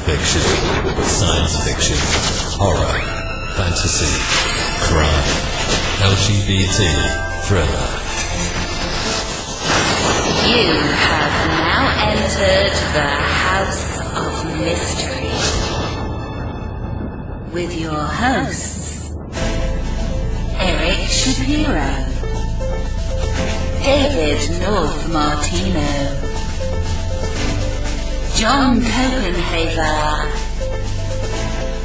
fiction, science fiction, horror, fantasy, crime, LGBT, thriller. You have now entered the House of Mystery with your hosts, Eric Shapiro, David North Martino, John Copenhaver,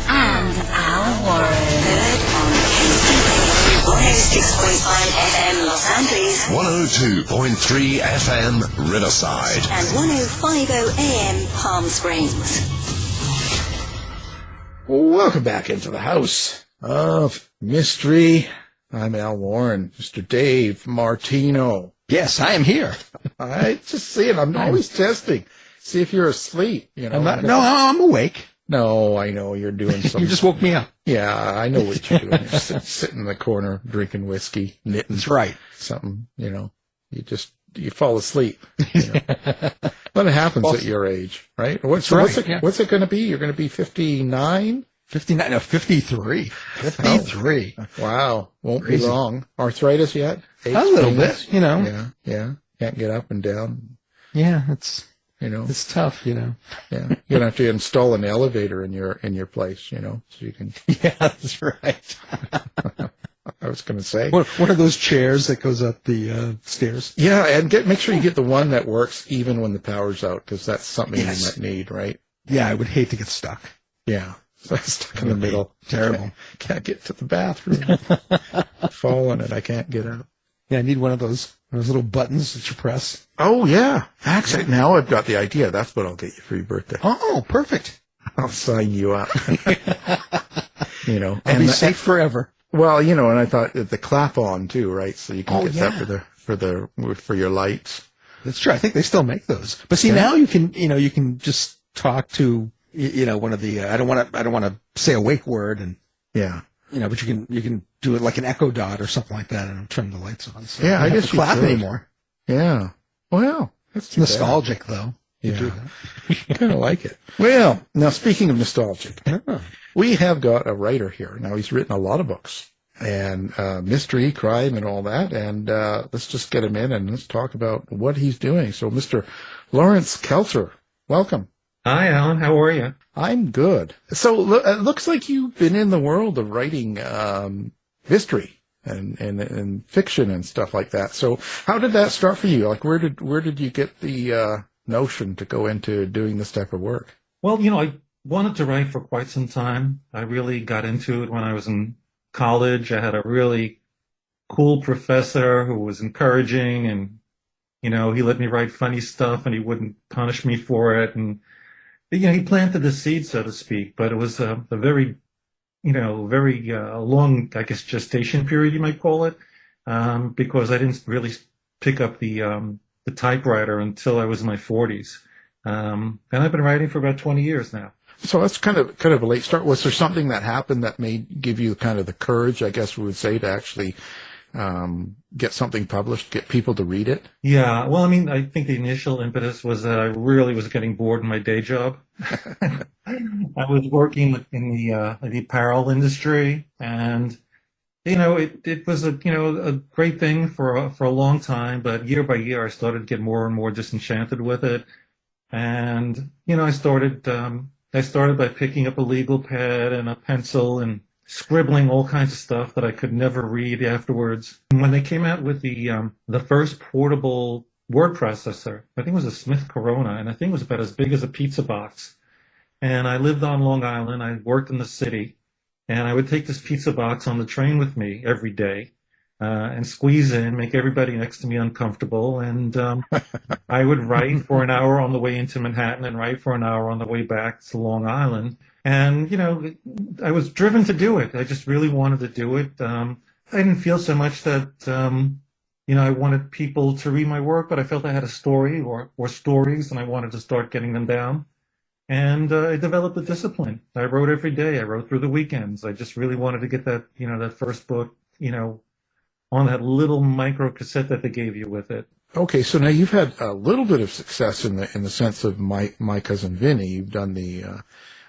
and Al Warren. Heard on KCP 106.5 FM Los Angeles, 102.3 FM Riverside, and 105.0 AM Palm Springs. Welcome back into the House of Mystery. I'm Al Warren, Mr. Dave Martino. Yes, I am here. I just see it. I'm always testing. See if you're asleep. You know. I'm awake. No, I know you're doing something. You just woke me up. Yeah, I know what you're doing. You're sitting in the corner, drinking whiskey, knitting. That's right. Something, you know. You fall asleep. You know. But it happens at your age, right? What's it going to be? You're going to be 59? 59, no, 53. 53. Oh, wow. Won't be long. Arthritis yet? A little bit, you know. Yeah. Can't get up and down. Yeah, it's tough, you know. Yeah. You're going to have to install an elevator in your place, you know, so you can. Yeah, that's right. I was going to say. One of those chairs that goes up the stairs. Yeah, and make sure you get the one that works even when the power's out, because that's something you might need, right? Yeah, I would hate to get stuck. Yeah. So I'm stuck in the middle. Terrible. Can't get to the bathroom. Fall in it. I can't get out. Yeah, I need one of those little buttons that you press. Oh, yeah. Actually, now I've got the idea. That's what I'll get you for your birthday. Oh, perfect. I'll sign you up. You know. I'll be safe forever. Well, you know, and I thought the clap on too, right? So you can get that for your lights. That's true. I think they still make those. But see, now you can just talk to, one of the, I don't want to say a wake word and, but you can do it like an Echo Dot or something like that and turn the lights on. So yeah, I guess you clap could. anymore. Yeah. Well, it's nostalgic though. Yeah. Kind of like it. Well, now speaking of nostalgic, we have got a writer here. Now he's written a lot of books and mystery, crime, and all that. And let's just get him in and let's talk about what he's doing. So, Mr. Lawrence Kelter, welcome. Hi, Alan. How are you? I'm good. So it looks like you've been in the world of writing mystery and fiction and stuff like that. So how did that start for you? Like, where did you get the notion to go into doing this type of work? Well, I wanted to write for quite some time. I really got into it when I was in college. I had a really cool professor who was encouraging and, he let me write funny stuff and he wouldn't punish me for it. And, he planted the seed, so to speak, but it was a very, very long, I guess, gestation period, you might call it, because I didn't really pick up the typewriter until I was in my 40s. And I've been writing for about 20 years now. So that's kind of a late start. Was there something that happened that made give you kind of the courage, I guess we would say, to actually get something published, get people to read it? Yeah, well, I think the initial impetus was that I really was getting bored in my day job. I was working in the apparel industry, and it was a great thing for a long time. But year by year, I started to get more and more disenchanted with it, and I started by picking up a legal pad and a pencil and scribbling all kinds of stuff that I could never read afterwards. When they came out with the first portable word processor, I think it was a Smith Corona, and I think it was about as big as a pizza box. And I lived on Long Island. I worked in the city, and I would take this pizza box on the train with me every day and squeeze in, make everybody next to me uncomfortable. And I would write for an hour on the way into Manhattan and write for an hour on the way back to Long Island. And, I was driven to do it. I just really wanted to do it. I didn't feel so much that, I wanted people to read my work, but I felt I had a story or stories, and I wanted to start getting them down. And I developed a discipline. I wrote every day. I wrote through the weekends. I just really wanted to get that, that first book, on that little micro cassette that they gave you with it. Okay, so now you've had a little bit of success in the sense of my cousin Vinny. You've done the a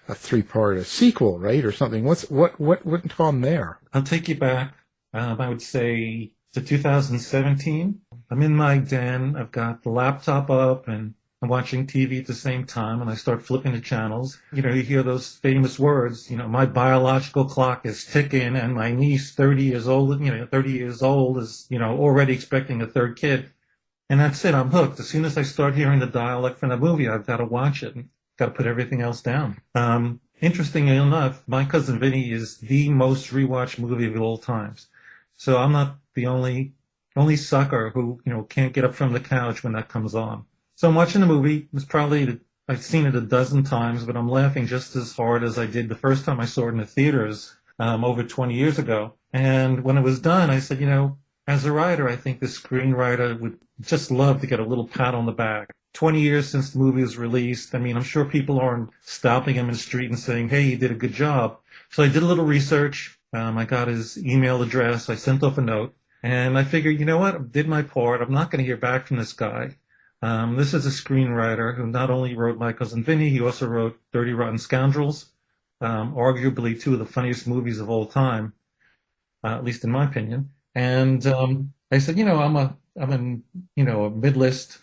3-part sequel, right, or something. What went on there? I'll take you back. I would say to 2017. I'm in my den. I've got the laptop up and I'm watching TV at the same time, and I start flipping the channels. You hear those famous words, my biological clock is ticking, and my niece, 30 years old, 30 years old is, already expecting a third kid. And that's it. I'm hooked. As soon as I start hearing the dialect from the movie, I've got to watch it and got to put everything else down. Interestingly enough, My Cousin Vinny is the most rewatched movie of all times. So I'm not the only sucker who, can't get up from the couch when that comes on. So I'm watching the movie. I've seen it a dozen times, but I'm laughing just as hard as I did the first time I saw it in the theaters over 20 years ago. And when it was done, I said, as a writer, I think the screenwriter would just love to get a little pat on the back. 20 years since the movie was released. I mean, I'm sure people aren't stopping him in the street and saying, hey, you did a good job. So I did a little research. I got his email address. I sent off a note. And I figured, you know what? I did my part. I'm not going to hear back from this guy. This is a screenwriter who not only wrote My Cousin Vinny, he also wrote Dirty Rotten Scoundrels, arguably 2 of the funniest movies of all time, at least in my opinion. And I said, I'm a mid-list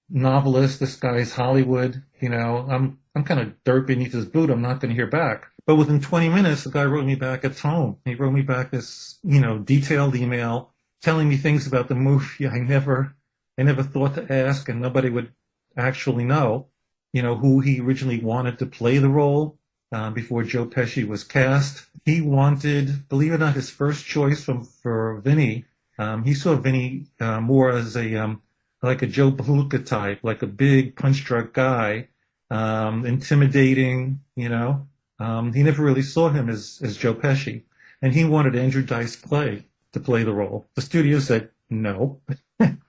novelist. This guy's Hollywood. I'm kind of dirt beneath his boot. I'm not going to hear back. But within 20 minutes, the guy wrote me back a tome. He wrote me back this, detailed email telling me things about the movie I never thought to ask, and nobody would actually know, who he originally wanted to play the role before Joe Pesci was cast. He wanted, believe it or not, his first choice for Vinny. He saw Vinny more as like a Joe Palooka type, like a big punch-drunk guy, intimidating, He never really saw him as Joe Pesci. And he wanted Andrew Dice Clay to play the role. The studio said no. And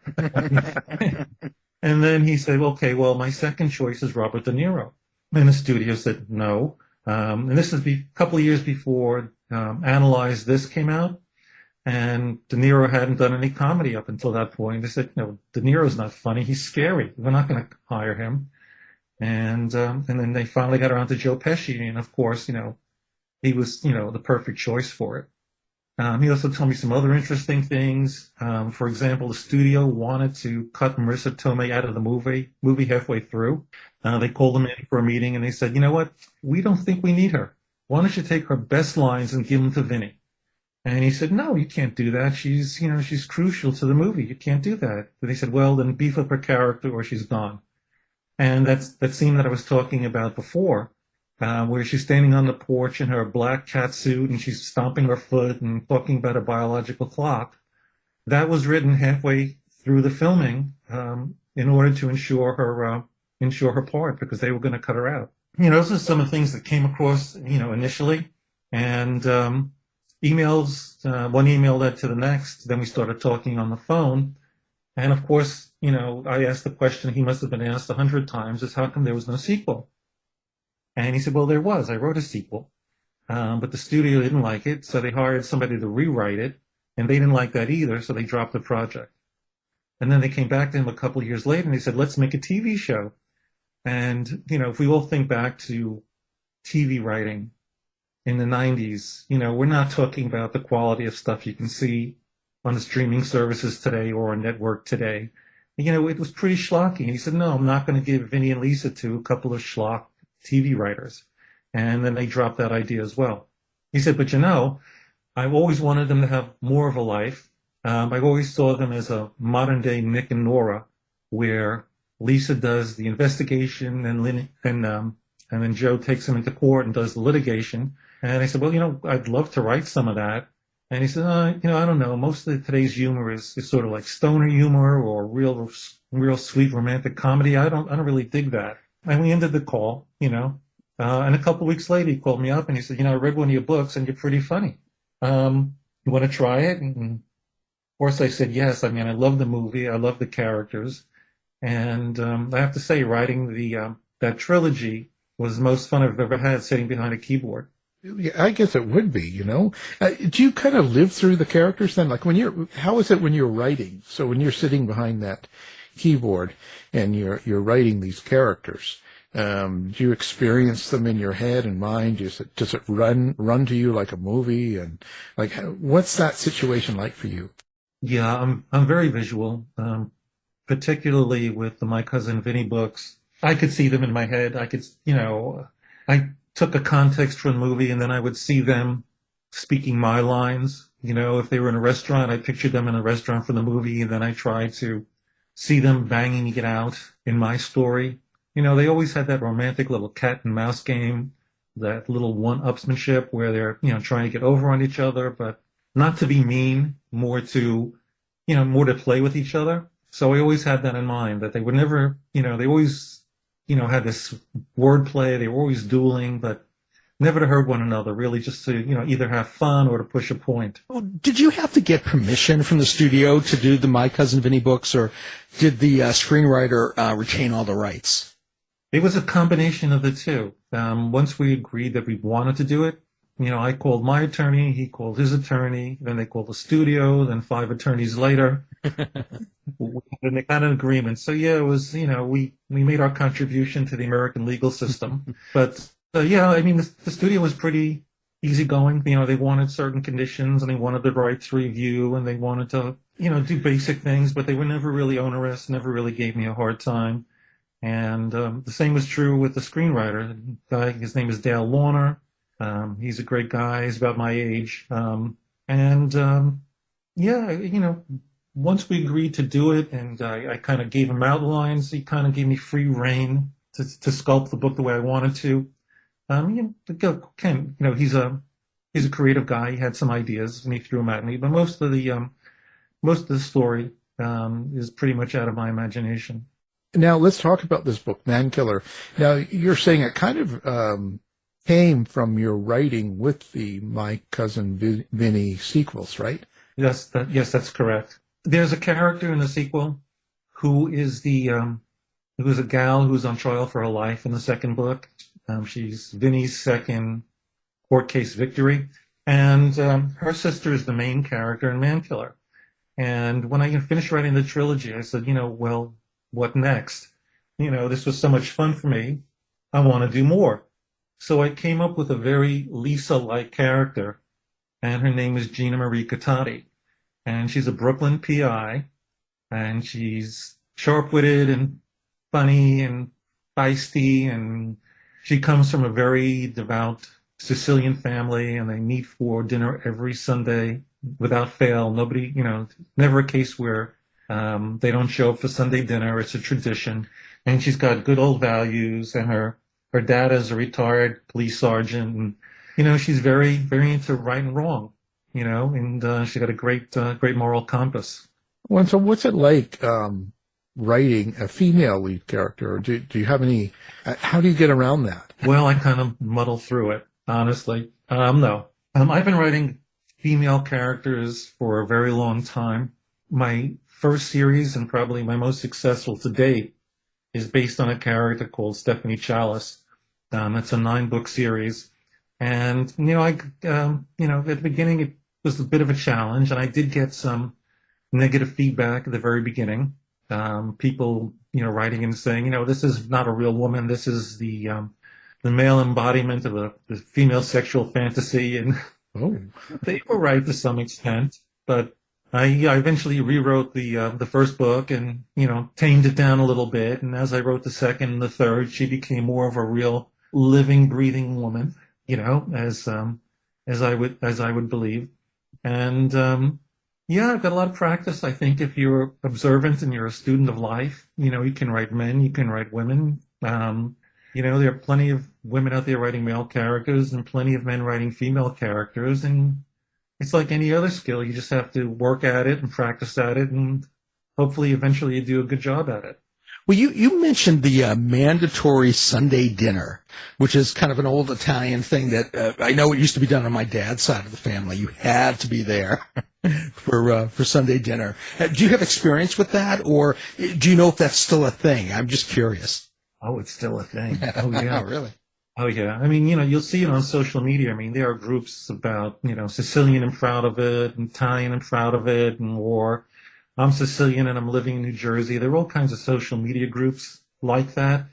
then he said, okay, well, my second choice is Robert De Niro. And the studio said no. And this is a couple of years before Analyze This came out. And De Niro hadn't done any comedy up until that point. They said, De Niro's not funny. He's scary. We're not going to hire him. And then they finally got around to Joe Pesci. And of course, he was, the perfect choice for it. He also told me some other interesting things. For example, the studio wanted to cut Marissa Tomei out of the movie halfway through. They called him in for a meeting and they said, you know what? We don't think we need her. Why don't you take her best lines and give them to Vinny? And he said, no, you can't do that. She's crucial to the movie. You can't do that. But they said, well, then beef up her character or she's gone. And that's that scene that I was talking about before, where she's standing on the porch in her black cat suit and she's stomping her foot and talking about a biological clock. That was written halfway through the filming in order to ensure her part, because they were going to cut her out. Those are some of the things that came across, initially. And emails, one email led to the next. Then we started talking on the phone. And of course, I asked the question he must have been asked 100 times, is how come there was no sequel? And he said, well, there was. I wrote a sequel. But the studio didn't like it, so they hired somebody to rewrite it. And they didn't like that either, so they dropped the project. And then they came back to him a couple of years later and they said, let's make a TV show. And, if we all think back to TV writing in the 90s, we're not talking about the quality of stuff you can see on the streaming services today or on network today. It was pretty schlocky. And he said, no, I'm not going to give Vinny and Lisa to a couple of schlock TV writers. And then they dropped that idea as well. He said, but I've always wanted them to have more of a life. I've always saw them as a modern day Nick and Nora, where Lisa does the investigation and then Joe takes them into court and does the litigation. And I said, well, I'd love to write some of that. And he said, I don't know. Most of today's humor is sort of like stoner humor or real sweet romantic comedy. I don't really dig that. And we ended the call, and a couple of weeks later he called me up and he said, I read one of your books and you're pretty funny. You want to try it? And of course I said, yes. I mean, I love the movie. I love the characters. And I have to say, writing that trilogy was the most fun I've ever had sitting behind a keyboard. Yeah, I guess it would be, do you kind of live through the characters then? Like how is it when you're writing? So when you're sitting behind that keyboard and you're writing these characters, do you experience them in your head and mind? Does it run to you like a movie? And like, what's that situation like for you? Yeah, I'm very visual, particularly with the My Cousin Vinny books. I could see them in my head. I could, I took a context from the movie and then I would see them speaking my lines. If they were in a restaurant, I pictured them in a restaurant from the movie, and then I tried to see them banging it out in my story. They always had that romantic little cat and mouse game, that little one-upsmanship where they're, trying to get over on each other, but not to be mean, more to play with each other. So I always had that in mind, that they would never, they always, had this wordplay. They were always dueling, but never to hurt one another, really just to, either have fun or to push a point. Well, did you have to get permission from the studio to do the My Cousin Vinny books, or did the screenwriter retain all the rights? It was a combination of the two. Once we agreed that we wanted to do it, I called my attorney, he called his attorney, then they called the studio, then 5 attorneys later. And they got an agreement. So yeah, it was, we made our contribution to the American legal system. But the studio was pretty easygoing. They wanted certain conditions and they wanted the rights review and they wanted to, do basic things, but they were never really onerous, never really gave me a hard time. And the same was true with the screenwriter. His name is Dale Warner. He's a great guy. He's about my age. Once we agreed to do it and I kind of gave him outlines, he kind of gave me free rein to sculpt the book the way I wanted to. He's a creative guy. He had some ideas and he threw them at me, but most of the story is pretty much out of my imagination. Now let's talk about this book, Man Killer. Now you're saying it kind of came from your writing with the My Cousin Vinny sequels, right? Yes, that's correct. There's a character in the sequel who is who's a gal who's on trial for her life in the second book. She's Vinny's second court case victory, and her sister is the main character in Man Killer. And when I finished writing the trilogy, I said, well, what next? This was so much fun for me. I want to do more. So I came up with a very Lisa-like character, and her name is Gina Marie Cototi. And she's a Brooklyn PI, and she's sharp-witted and funny and feisty, and she comes from a very devout Sicilian family, and they meet for dinner every Sunday without fail. Nobody, never a case where they don't show up for Sunday dinner. It's a tradition. And she's got good old values, and her dad is a retired police sergeant, and, she's very, very into right and wrong, and she's got a great moral compass. Well, so what's it like writing a female lead character? Or do you have any, how do you get around that? Well, I kind of muddle through it, honestly. No. I've been writing female characters for a very long time. My first series, and probably my most successful to date, is based on a character called Stephanie Chalice. It's a 9-book series. And, at the beginning it was a bit of a challenge, and I did get some negative feedback at the very beginning. People, writing and saying, this is not a real woman. This is the male embodiment of the female sexual fantasy. And they were right to some extent, but I eventually rewrote the first book and, tamed it down a little bit. And as I wrote the second and the third, she became more of a real living, breathing woman, as I would believe. And, I've got a lot of practice. I think if you're observant and you're a student of life, you can write men, you can write women. There are plenty of women out there writing male characters and plenty of men writing female characters. And it's like any other skill. You just have to work at it and practice at it, and hopefully eventually you do a good job at it. Well, you mentioned the mandatory Sunday dinner, which is kind of an old Italian thing that I know it used to be done on my dad's side of the family. You had to be there for Sunday dinner. Do you have experience with that, or do you know if that's still a thing? I'm just curious. Oh, it's still a thing. Oh, yeah. Really? Oh yeah. I mean, you'll see it on social media. I mean, there are groups about, Sicilian and proud of it, and Italian and proud of it, or I'm Sicilian and I'm living in New Jersey. There are all kinds of social media groups like that.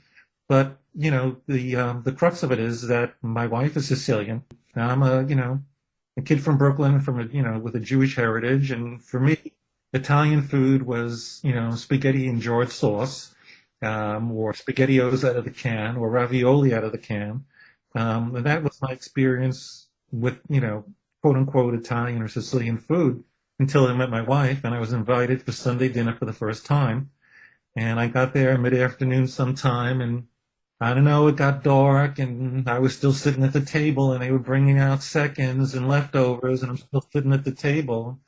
But, the crux of it is that my wife is Sicilian. And I'm a kid from Brooklyn with a Jewish heritage. And for me, Italian food was, spaghetti and jarred sauce, or SpaghettiOs out of the can, or ravioli out of the can. And that was my experience with, quote unquote Italian or Sicilian food until I met my wife and I was invited for Sunday dinner for the first time. And I got there mid-afternoon sometime, and I don't know, it got dark and I was still sitting at the table and they were bringing out seconds and leftovers and I'm still sitting at the table.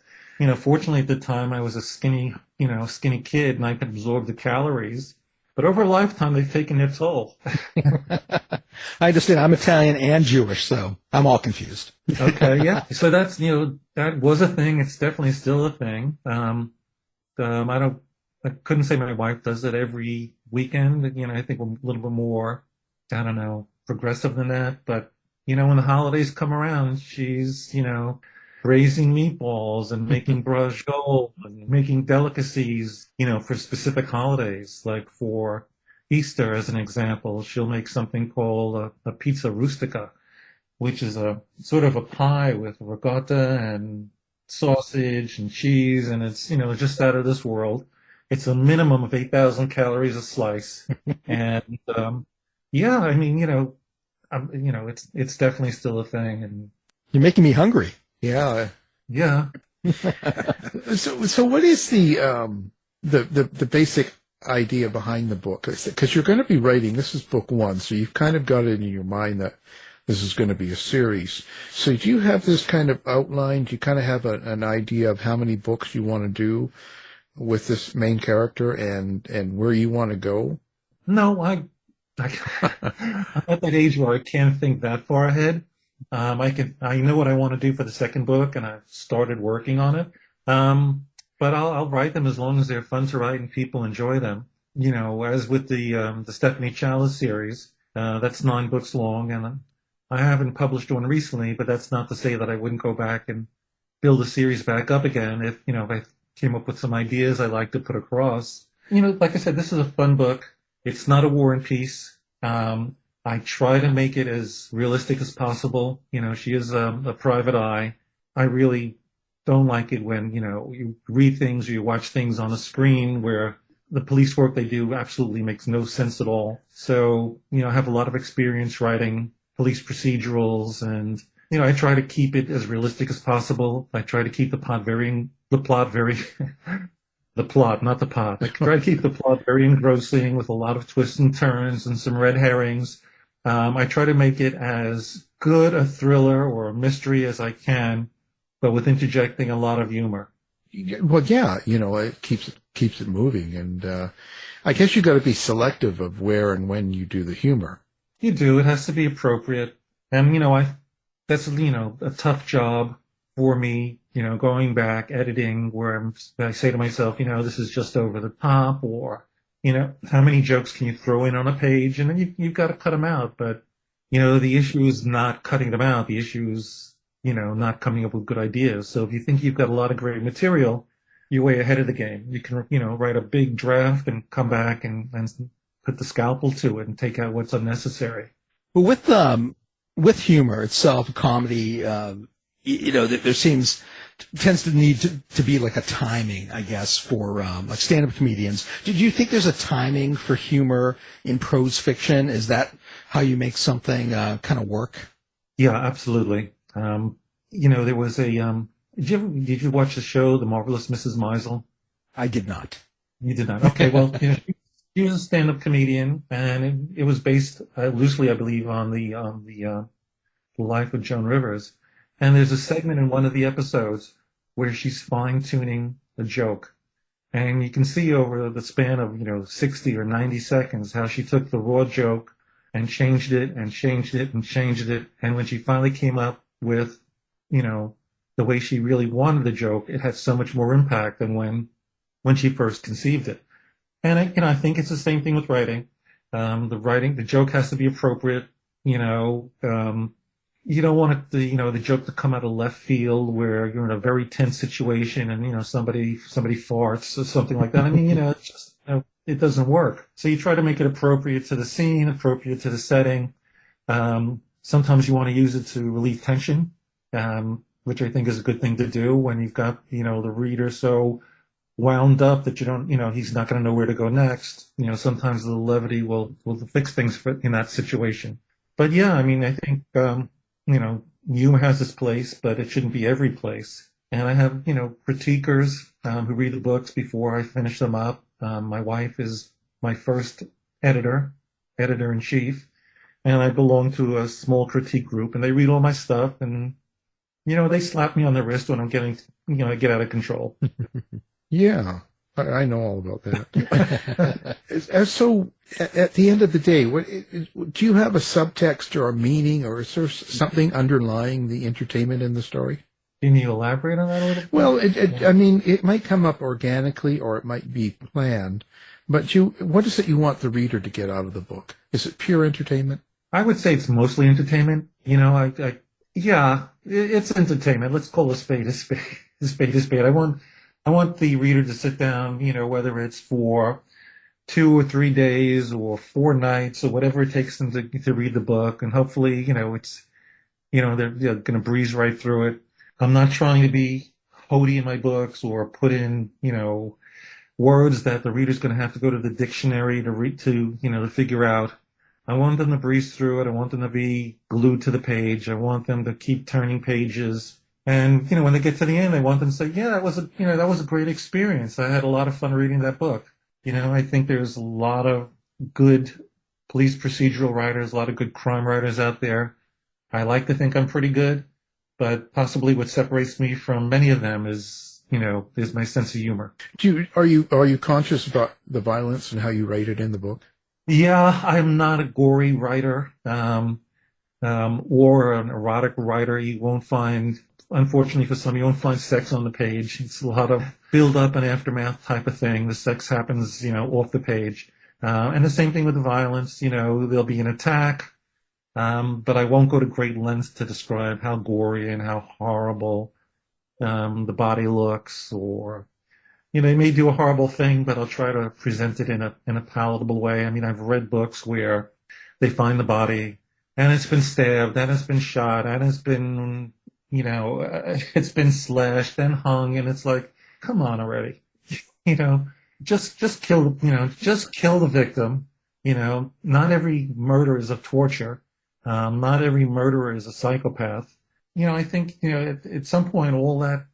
Fortunately at the time I was a skinny kid and I could absorb the calories. But over a lifetime, they've taken their toll. I understand. I'm Italian and Jewish, so I'm all confused. Okay, yeah. So that's, that was a thing. It's definitely still a thing. I couldn't say my wife does it every weekend. I think we're a little bit more, I don't know, progressive than that. But, when the holidays come around, she's, braising meatballs and making brajol and making delicacies, for specific holidays. Like for Easter, as an example, she'll make something called a pizza rustica, which is a sort of a pie with ricotta and sausage and cheese, and it's, just out of this world. It's a minimum of 8,000 calories a slice. And, yeah, I mean, it's definitely still a thing. And you're making me hungry. Yeah. Yeah. So what is the basic idea behind the book? Because you're going to be writing, this is book one, so you've kind of got it in your mind that this is going to be a series. So do you have this kind of outline? Do you kind of have an idea of how many books you want to do with this main character and where you want to go? No, I'm at that age where I can't think that far ahead. I know what I want to do for the second book, and I've started working on it. But I'll write them as long as they're fun to write and people enjoy them. As with the Stephanie Chalice series, that's 9 books long, and I haven't published one recently, but that's not to say that I wouldn't go back and build the series back up again if I came up with some ideas I'd like to put across. Like I said, this is a fun book. It's not a War and Peace. I try to make it as realistic as possible. She is a private eye. I really don't like it when, you read things or you watch things on a screen where the police work they do absolutely makes no sense at all. So, I have a lot of experience writing police procedurals, and, I try to keep it as realistic as possible. I try to keep the plot very, the plot, not the pot. I try to keep the plot very engrossing with a lot of twists and turns and some red herrings. I try to make it as good a thriller or a mystery as I can, but with interjecting a lot of humor. Well, yeah, it keeps it moving, and I guess you got to be selective of where and when you do the humor. You do. It has to be appropriate, and that's a tough job for me. Going back editing where I say to myself, this is just over the top, or how many jokes can you throw in on a page? And then you've got to cut them out. But, the issue is not cutting them out. The issue is, not coming up with good ideas. So if you think you've got a lot of great material, you're way ahead of the game. You can, write a big draft and come back and put the scalpel to it and take out what's unnecessary. Well, with humor itself, comedy, there tends to need to be like a timing, I guess, for like stand-up comedians. Did you think there's a timing for humor in prose fiction? Is that how you make something kind of work? Yeah, absolutely. There was a did you watch the show The Marvelous Mrs. Maisel? I did not. You did not. Okay, well, she was a stand-up comedian, and it was based loosely, I believe, on the life of Joan Rivers. And there's a segment in one of the episodes where she's fine-tuning a joke. And you can see over the span of, 60 or 90 seconds how she took the raw joke and changed it and changed it and changed it. And when she finally came up with, the way she really wanted the joke, it had so much more impact than when she first conceived it. And I think it's the same thing with writing. The joke has to be appropriate. You don't want it the joke to come out of left field where you're in a very tense situation and, somebody farts or something like that. I mean, it's just, it doesn't work. So you try to make it appropriate to the scene, appropriate to the setting. Sometimes you want to use it to relieve tension, which I think is a good thing to do when you've got, the reader so wound up that he's not going to know where to go next. Sometimes the levity will fix things in that situation. But yeah, I mean, I think, humor has its place, but it shouldn't be every place. And I have, critiquers who read the books before I finish them up. My wife is my first editor-in-chief, and I belong to a small critique group, and they read all my stuff, and, they slap me on the wrist when I'm getting, I get out of control. Yeah, I know all about that. So, at the end of the day, do you have a subtext or a meaning, or is there something underlying the entertainment in the story? Can you elaborate on that a little bit? Well, I mean, it might come up organically, or it might be planned. But what is it you want the reader to get out of the book? Is it pure entertainment? I would say it's mostly entertainment. Yeah, it's entertainment. Let's call a spade a spade. A spade a spade. I want the reader to sit down, whether it's for 2 or 3 days or 4 nights or whatever it takes them to read the book. And hopefully, it's, they're going to breeze right through it. I'm not trying to be hody in my books or put in, words that the reader's going to have to go to the dictionary to read to figure out. I want them to breeze through it. I want them to be glued to the page. I want them to keep turning pages. And, when they get to the end, I want them to say, yeah, that was a great experience. I had a lot of fun reading that book. I think there's a lot of good police procedural writers, a lot of good crime writers out there. I like to think I'm pretty good, but possibly what separates me from many of them is my sense of humor. Are you conscious about the violence and how you write it in the book? Yeah, I'm not a gory writer, or an erotic writer. You won't find, unfortunately for some, you won't find sex on the page. It's a lot of build-up and aftermath type of thing. The sex happens, off the page. And the same thing with the violence. There'll be an attack, but I won't go to great lengths to describe how gory and how horrible the body looks, or, they may do a horrible thing, but I'll try to present it in a palatable way. I mean, I've read books where they find the body, and it's been stabbed, and it's been shot, and it's been, it's been slashed and hung, and it's like, come on already. Just kill the victim. Not every murder is a torture. Not every murderer is a psychopath. I think, at some point all that,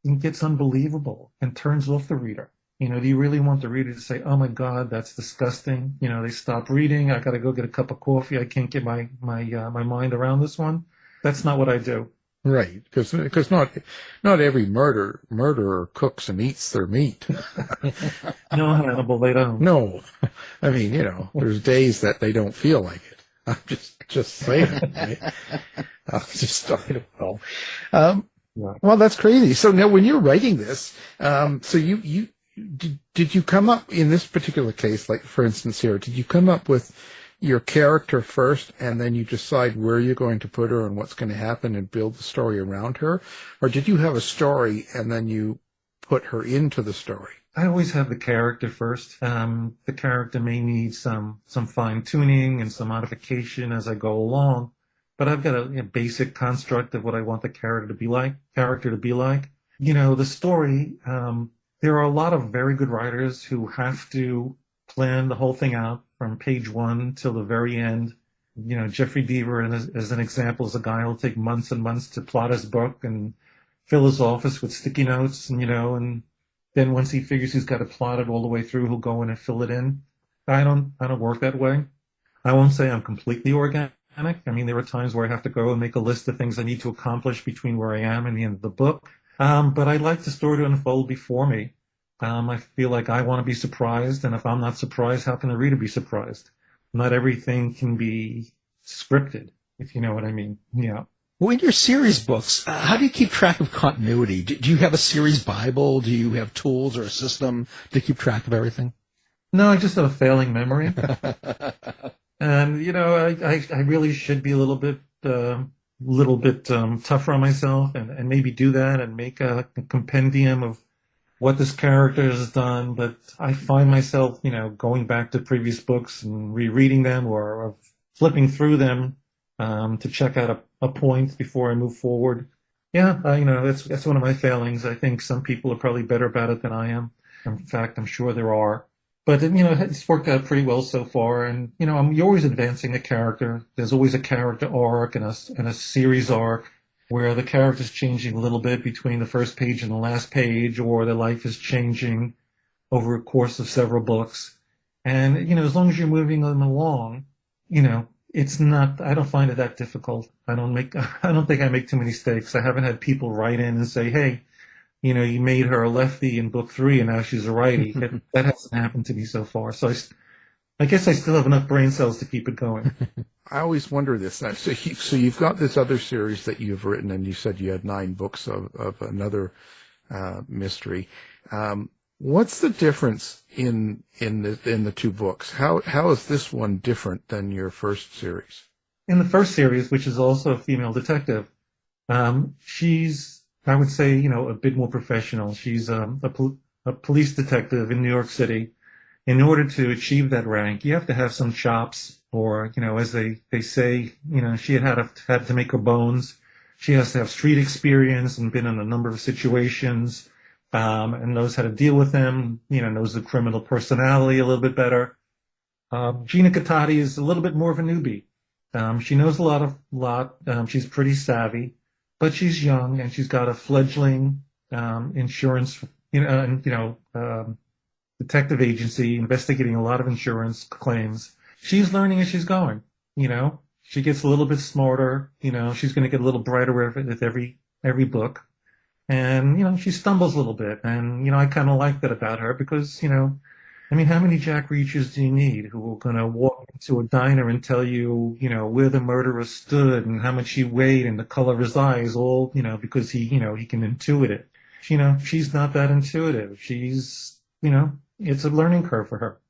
it gets unbelievable and turns off the reader. Do you really want the reader to say, oh my God, that's disgusting. They stop reading. I got to go get a cup of coffee. I can't get my mind around this one. That's not what I do. Right. Because not every murderer cooks and eats their meat. No, Hannibal, they don't. No. I mean, there's days that they don't feel like it. I'm just saying. Right? I don't know. Well, that's crazy. So now when you're writing this, so did you come up in this particular case, like for instance here, did you come up with your character first and then you decide where you're going to put her and what's going to happen and build the story around her? Or did you have a story and then you put her into the story? I always have the character first. The character may need some fine tuning and some modification as I go along. But I've got a basic construct of what I want the character to be like. The story, there are a lot of very good writers who have to plan the whole thing out from page 1 till the very end. Jeffrey Deaver, as an example, is a guy who'll take months and months to plot his book and fill his office with sticky notes, and then once he figures he's got it plotted all the way through, he'll go in and fill it in. I don't work that way. I won't say I'm completely organic. I mean, there are times where I have to go and make a list of things I need to accomplish between where I am and the end of the book. But I like the story to unfold before me. I feel like I want to be surprised, and if I'm not surprised, how can the reader be surprised? Not everything can be scripted, if you know what I mean. Yeah. Well, in your series books, how do you keep track of continuity? Do you have a series Bible? Do you have tools or a system to keep track of everything? No, I just have a failing memory. And, I really should be a little bit tougher on myself and maybe do that and make a compendium of what this character has done. But I find myself, going back to previous books and rereading them or flipping through them to check out a point before I move forward. Yeah, that's one of my failings. I think some people are probably better about it than I am. In fact, I'm sure there are. But, it's worked out pretty well so far. And, you're always advancing a character. There's always a character arc and a series arc where the character's changing a little bit between the first page and the last page, or their life is changing over a course of several books. And, as long as you're moving them along, it's not, I don't find it that difficult. I don't think I make too many mistakes. I haven't had people write in and say, hey, you made her a lefty in book 3 and now she's a righty. That hasn't happened to me so far. So I guess I still have enough brain cells to keep it going. I always wonder this. So you've got this other series that you've written, and you said you had 9 books of another mystery. What's the difference in the 2 books? How is this one different than your first series? In the first series, which is also a female detective, she's, I would say, a bit more professional. She's a police detective in New York City. In order to achieve that rank, you have to have some chops, or, as they say, she had to make her bones. She has to have street experience and been in a number of situations, and knows how to deal with them, knows the criminal personality a little bit better. Gina Cototi is a little bit more of a newbie. She knows a lot. She's pretty savvy. But she's young, and she's got a fledgling insurance, detective agency investigating a lot of insurance claims. She's learning as she's going. She gets a little bit smarter. She's going to get a little brighter with every book, and she stumbles a little bit. And I kind of like that about her because how many Jack Reachers do you need who are going to walk into a diner and tell you, where the murderer stood and how much he weighed and the color of his eyes, all, because he can intuit it. She's not that intuitive. She's, it's a learning curve for her.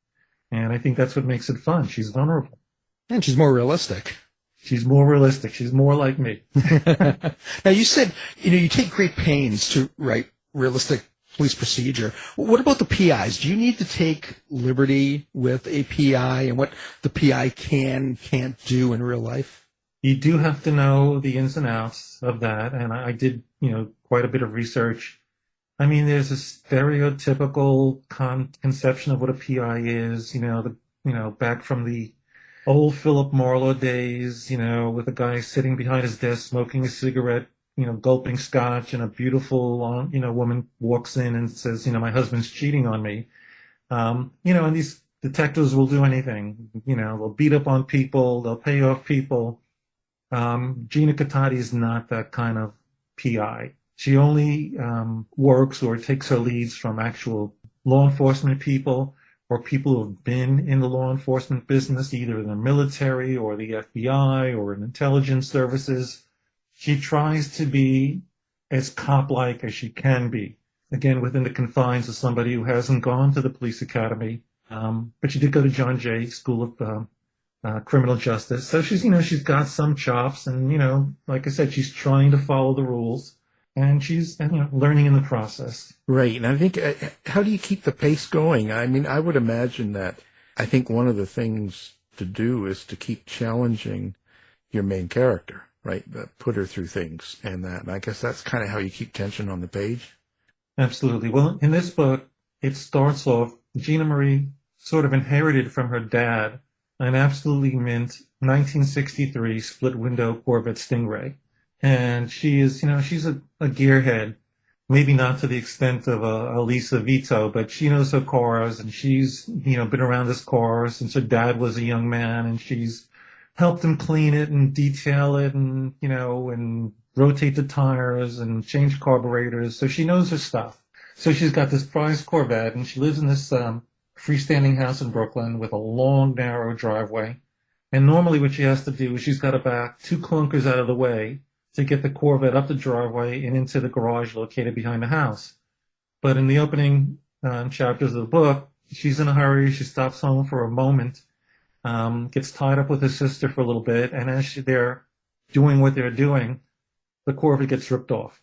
And I think that's what makes it fun. She's vulnerable. And she's more realistic. She's more realistic. She's more like me. Now, you said, you take great pains to write realistic police procedure. What about the PIs? Do you need to take liberty with a PI and what the PI can't do in real life? You do have to know the ins and outs of that, and I did, quite a bit of research. There's a stereotypical conception of what a PI is, back from the old Philip Marlowe days, with a guy sitting behind his desk smoking a cigarette, gulping scotch, and a beautiful, woman walks in and says, my husband's cheating on me. And these detectives will do anything. They'll beat up on people, they'll pay off people. Gina Cototi is not that kind of PI. She only works or takes her leads from actual law enforcement people or people who have been in the law enforcement business, either in the military or the FBI or in intelligence services. She tries to be as cop-like as she can be, again, within the confines of somebody who hasn't gone to the police academy. But she did go to John Jay School of Criminal Justice. So she's got some chops, and, like I said, she's trying to follow the rules, and she's, learning in the process. Right. And I think, how do you keep the pace going? I would imagine that I think one of the things to do is to keep challenging your main character. Right, put her through things and that. And I guess that's kind of how you keep tension on the page. Absolutely. Well, in this book, it starts off, Gina Marie sort of inherited from her dad an absolutely mint 1963 split-window Corvette Stingray. And she is, she's a gearhead, maybe not to the extent of a Lisa Vito, but she knows her cars, and she's, been around this car since her dad was a young man, and she's helped him clean it and detail it and, and rotate the tires and change carburetors. So she knows her stuff. So she's got this prized Corvette, and she lives in this freestanding house in Brooklyn with a long, narrow driveway. And normally what she has to do is she's got to back 2 clunkers out of the way to get the Corvette up the driveway and into the garage located behind the house. But in the opening chapters of the book, she's in a hurry. She stops home for a moment. gets tied up with his sister for a little bit, and as they're doing what they're doing, the Corvette gets ripped off.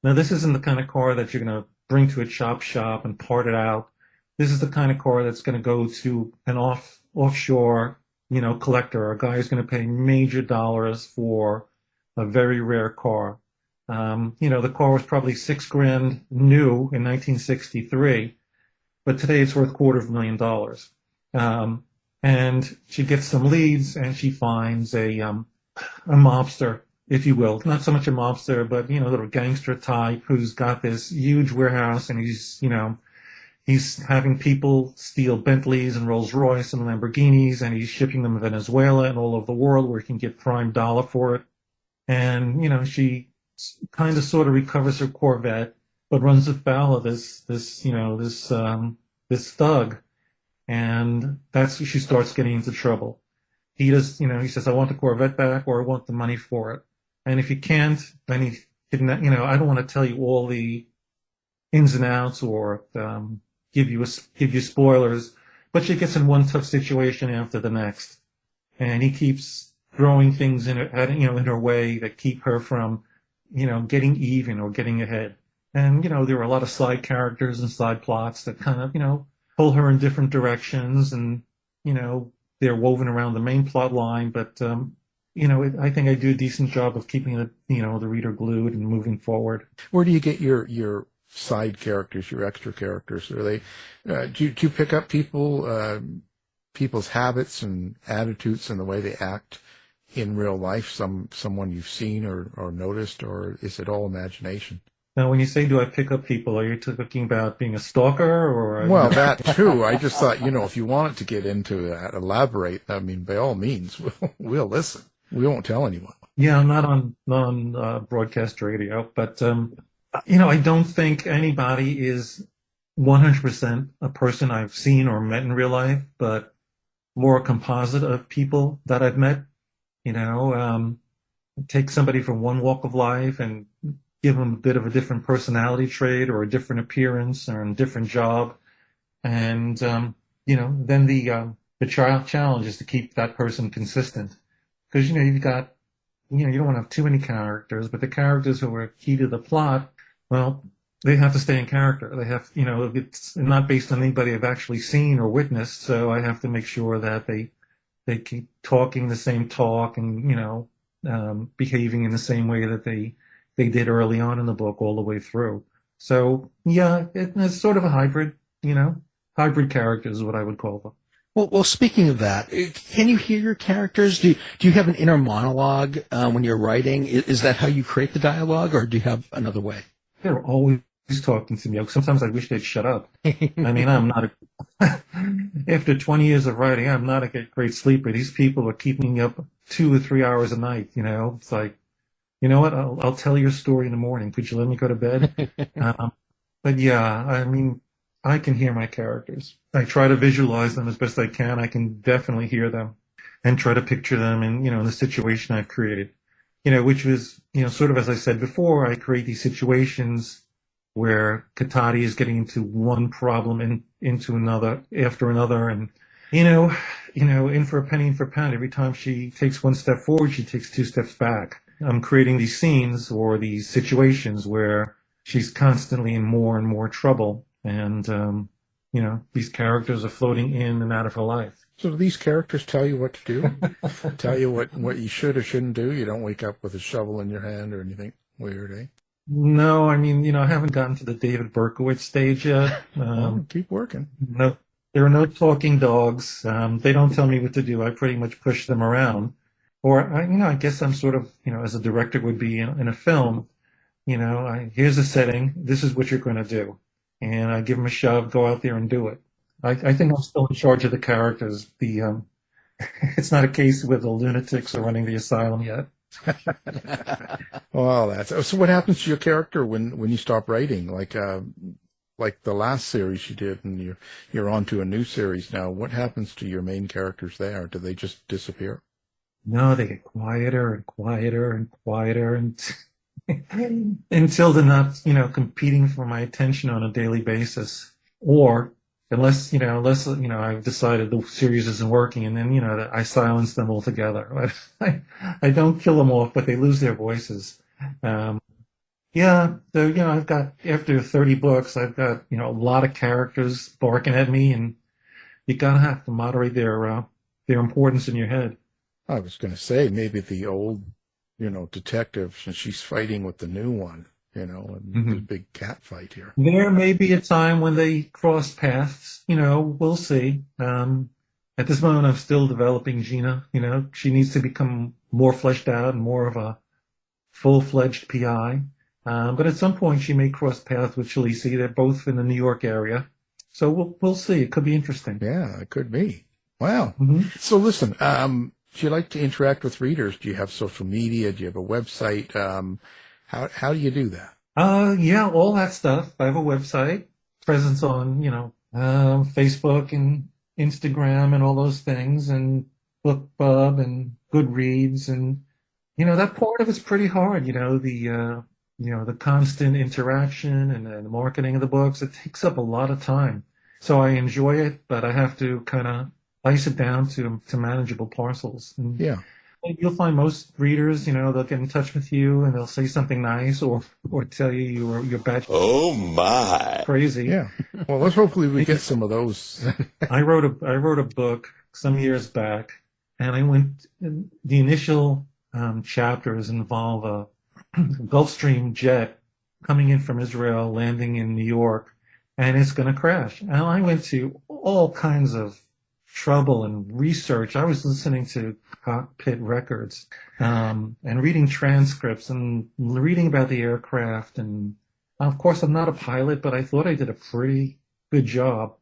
Now, this isn't the kind of car that you're going to bring to a chop shop and part it out. This is the kind of car that's going to go to an offshore, collector, a guy who's going to pay major dollars for a very rare car. The car was probably $6,000 new in 1963, but today it's worth $250,000. And she gets some leads, and she finds a mobster, if you will. Not so much a mobster, but, a little gangster type who's got this huge warehouse, and he's having people steal Bentleys and Rolls Royce and Lamborghinis, and he's shipping them to Venezuela and all over the world where he can get prime dollar for it. And, she kind of sort of recovers her Corvette, but runs afoul of this thug. And that's when she starts getting into trouble. He says, I want the Corvette back, or I want the money for it. And if you can't, then I don't want to tell you all the ins and outs or give you spoilers, but she gets in one tough situation after the next, and he keeps throwing things in her way that keep her from, getting even or getting ahead. And there are a lot of side characters and side plots that kind of pull her in different directions, and they're woven around the main plot line, but I think I do a decent job of keeping the reader glued and moving forward. Where do you get your side characters, your extra characters? Are they do you pick up people's habits and attitudes and the way they act in real life? Someone you've seen or noticed, or is it all imagination? Now, when you say, do I pick up people, are you talking about being a stalker or? Well, that too. I just thought, if you wanted to get into that, elaborate, I mean, by all means, we'll listen. We won't tell anyone. Yeah, I'm not on broadcast radio, but, I don't think anybody is 100% a person I've seen or met in real life, but more a composite of people that I've met. Take somebody from one walk of life and give them a bit of a different personality trait or a different appearance or a different job. And, then the challenge is to keep that person consistent. Because, you've got, you don't want to have too many characters, but the characters who are key to the plot, well, they have to stay in character. They have, it's not based on anybody I've actually seen or witnessed. So I have to make sure that they keep talking the same talk and, behaving in the same way that they did early on in the book all the way through. So, yeah, it's sort of a hybrid, hybrid characters is what I would call them. Well, speaking of that, can you hear your characters? Do you have an inner monologue when you're writing? Is that how you create the dialogue, or do you have another way? They're always talking to me. Sometimes I wish they'd shut up. I mean, I'm not after 20 years of writing, I'm not a great sleeper. These people are keeping me up 2 or 3 hours a night, It's like, you know what? I'll tell your story in the morning. Could you let me go to bed? But yeah, I mean, I can hear my characters. I try to visualize them as best I can. I can definitely hear them and try to picture them in, in the situation I've created, which was, sort of as I said before, I create these situations where Cototi is getting into one problem and into another after another. And, in for a penny, in for a pound. Every time she takes one step forward, she takes 2 steps back. I'm creating these scenes or these situations where she's constantly in more and more trouble. And, these characters are floating in and out of her life. So do these characters tell you what to do? Tell you what you should or shouldn't do? You don't wake up with a shovel in your hand or anything weird, eh? No, I mean, I haven't gotten to the David Berkowitz stage yet. Keep working. No, there are no talking dogs. They don't tell me what to do. I pretty much push them around. Or, I guess I'm sort of, as a director would be in a film, here's a setting. This is what you're going to do. And I give them a shove, go out there and do it. I think I'm still in charge of the characters. It's not a case where the lunatics are running the asylum yet. Well, so what happens to your character when you stop writing? Like the last series you did, and you're on to a new series now. What happens to your main characters there? Do they just disappear? No, they get quieter and quieter and quieter and until they're not, competing for my attention on a daily basis, or unless I've decided the series isn't working, and then that I silence them altogether. I don't kill them off, but they lose their voices. Yeah, so I've got, after 30 books, I've got a lot of characters barking at me, and you gotta have to moderate their importance in your head. I was going to say maybe the old detective, and she's fighting with the new one, and the big cat fight here. There may be a time when they cross paths, we'll see. At this moment, I'm still developing Gina. She needs to become more fleshed out and more of a full-fledged PI. But at some point, she may cross paths with Shalici. They're both in the New York area. So we'll see. It could be interesting. Yeah, it could be. Wow. So listen, do you like to interact with readers? Do you have social media? Do you have a website? How do you do that? Yeah, all that stuff. I have a website, presence on, Facebook and Instagram and all those things, and BookBub and Goodreads, and that part of it's pretty hard. The constant interaction and the marketing of the books. It takes up a lot of time. So I enjoy it, but I have to kind of slice it down to manageable parcels. And yeah. You'll find most readers, they'll get in touch with you and they'll say something nice or tell you you're batshit. Oh my. Crazy. Yeah. Well, let's hopefully we get some of those. I wrote a book some years back, and the initial chapters involve a Gulfstream jet coming in from Israel, landing in New York, and it's going to crash. And I went to all kinds of trouble and research. I was listening to cockpit records and reading transcripts and reading about the aircraft. And of course, I'm not a pilot, but I thought I did a pretty good job.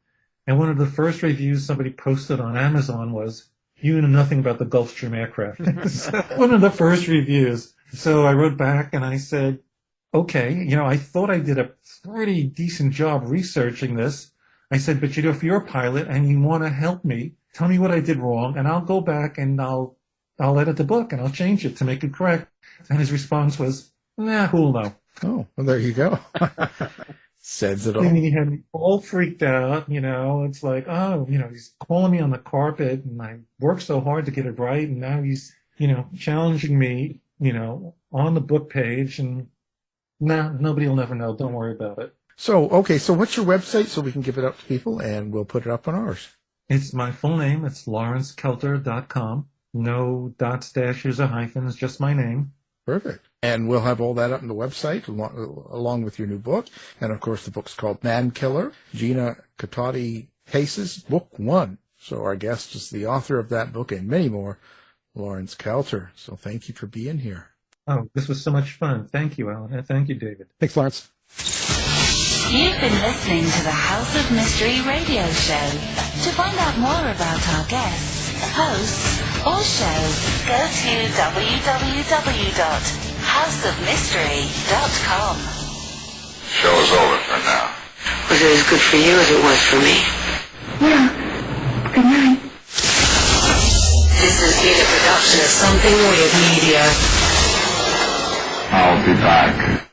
And one of the first reviews somebody posted on Amazon was, "You know nothing about the Gulfstream aircraft." One of the first reviews. So I wrote back and I said, okay, I thought I did a pretty decent job researching this. I said, but if you're a pilot and you want to help me, tell me what I did wrong, and I'll go back and I'll edit the book and I'll change it to make it correct. And his response was, nah, who'll know? Oh, well, there you go. Says it all. And he had me all freaked out, it's like, he's calling me on the carpet and I worked so hard to get it right. And now he's, challenging me, on the book page, and nobody will never know. Don't worry about it. So what's your website so we can give it up to people and we'll put it up on ours? It's my full name. It's lawrencekelter.com. No dots, dashes, or hyphens, just my name. Perfect. And we'll have all that up on the website along with your new book. And of course, the book's called Man Killer, Gina Cototi Cases, Book 1. So our guest is the author of that book and many more, Lawrence Kelter. So thank you for being here. Oh, this was so much fun. Thank you, Alan. And thank you, David. Thanks, Lawrence. You've been listening to the House of Mystery radio show. To find out more about our guests, hosts, or show, go to www.houseofmystery.com. Show is over for now. Was it as good for you as it was for me? Yeah. Good night. This has been a production of Something Weird Media. I'll be back.